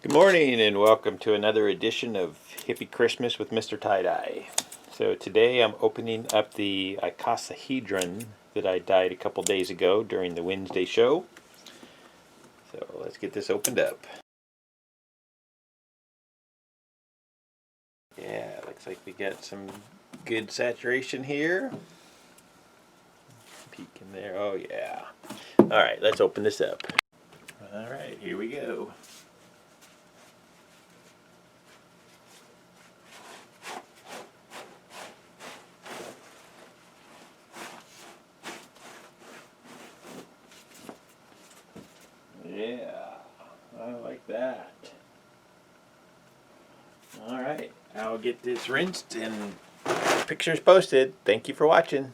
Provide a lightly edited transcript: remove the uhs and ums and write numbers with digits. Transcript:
Good morning and welcome to another edition of Hippie Christmas with MrTieDye. So today I'm opening up the Icosahedron that I dyed a couple days ago during the Wednesday show. So let's get this opened up. Yeah, looks like we got some good saturation here. Peek in there, oh yeah. Alright, let's open this up. Alright, here we go. Yeah, I like that. Alright, I'll get this rinsed and pictures posted. Thank you for watching.